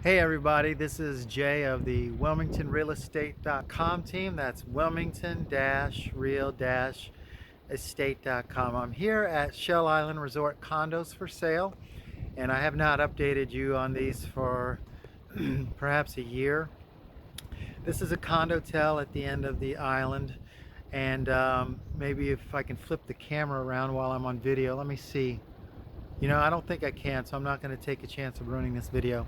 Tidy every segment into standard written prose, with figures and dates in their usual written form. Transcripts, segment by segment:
Hey everybody, this is Jay of the WilmingtonRealEstate.com team. That's Wilmington-Real-Estate.com. I'm here at Shell Island Resort Condos for sale, and I have not updated you on these for perhaps a year. This is a condotel at the end of the island, and maybe if I can flip the camera around while I'm on video. Let me see. I don't think I can, so I'm not going to take a chance of ruining this video.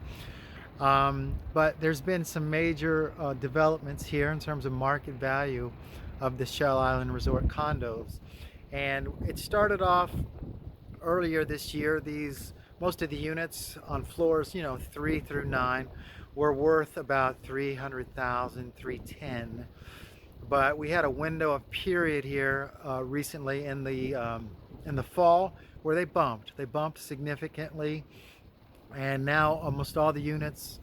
But there's been some major developments here in terms of market value of the Shell Island Resort condos. And it started off earlier this year. Most of the units on floors, 3 through 9, were worth about 300,000, 310. But we had a window of period here recently in the fall where they bumped significantly. And now almost all the units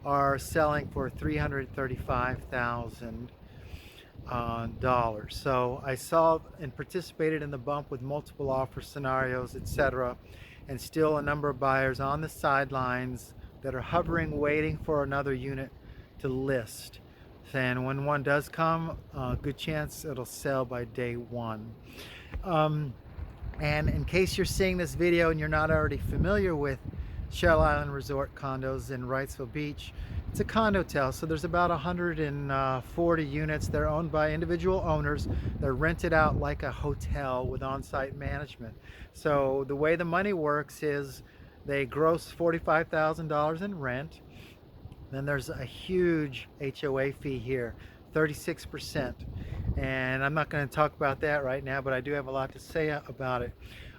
are selling for $335,000. So I saw and participated in the bump with multiple offer scenarios, etc. And still a number of buyers on the sidelines that are hovering, waiting for another unit to list. And when one does come, good chance it'll sell by day one. And in case you're seeing this video and you're not already familiar with Shell Island Resort condos in Wrightsville Beach, it's a condotel, so there's about 140 units. They're owned by individual owners. They're rented out like a hotel with on-site management. So the way the money works is they gross $45,000 in rent. Then there's a huge HOA fee here, 36%. And I'm not going to talk about that right now, but I do have a lot to say about it.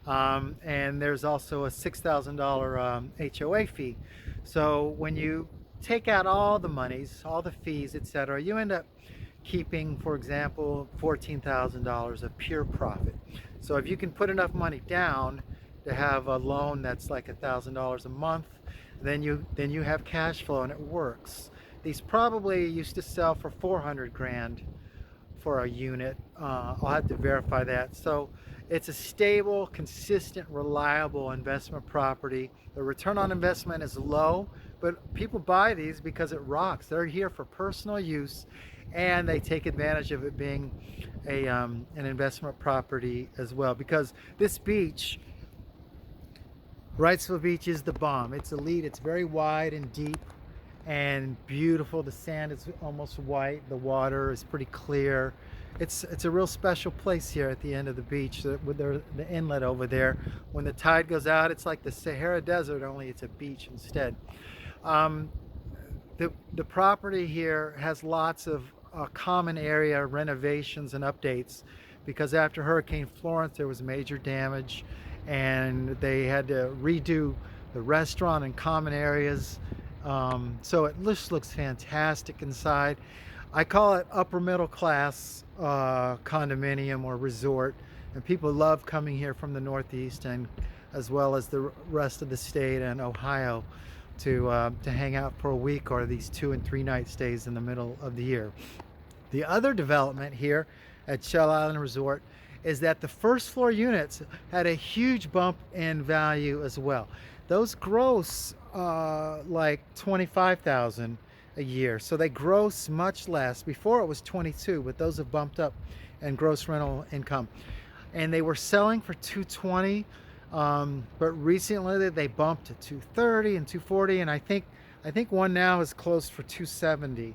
And there's also a $6,000 HOA fee. So when you take out all the monies, all the fees, etc., you end up keeping, for example, $14,000 of pure profit. So if you can put enough money down to have a loan that's like $1,000 a month, then you have cash flow and it works. These probably used to sell for 400 grand for a unit. I'll have to verify that. So it's a stable, consistent, reliable investment property. The return on investment is low, but people buy these because it rocks. They're here for personal use, and they take advantage of it being an investment property as well. Because this beach, Wrightsville Beach, is the bomb. It's elite. It's very wide and deep and beautiful. The sand is almost white. The water is pretty clear. It's a real special place here at the end of the beach with the inlet over there. When the tide goes out, it's like the Sahara Desert, only it's a beach instead. The property here has lots of common area renovations and updates, because after Hurricane Florence there was major damage and they had to redo the restaurant and common areas. So it just looks fantastic inside. I call it upper middle class condominium or resort, and people love coming here from the Northeast and as well as the rest of the state and Ohio to hang out for a week or these 2 and 3 night stays in the middle of the year. The other development here at Shell Island Resort is that the first floor units had a huge bump in value as well. Those gross like $25,000 a year, so they gross much less. Before it was 22, but those have bumped up in gross rental income, and they were selling for 220, but recently they bumped to 230 and 240, and I think one now is closed for 270,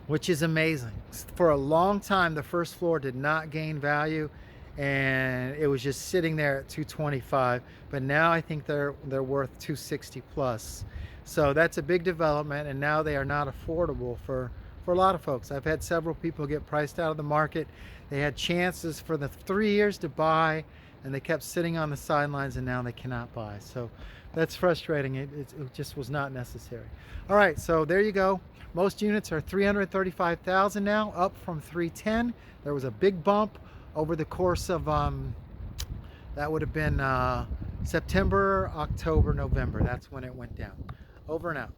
which is amazing. For a long time the first floor did not gain value, and it was just sitting there at 225, but now I think they're worth 260 plus. So that's a big development, and now they are not affordable for a lot of folks. I've had several people get priced out of the market. They had chances for the 3 years to buy, and they kept sitting on the sidelines, and now they cannot buy. So that's frustrating. It just was not necessary. All right, so there you go. Most units are 335,000 now, up from 310. There was a big bump over the course of that would have been September, October, November. That's when it went down. Over and out.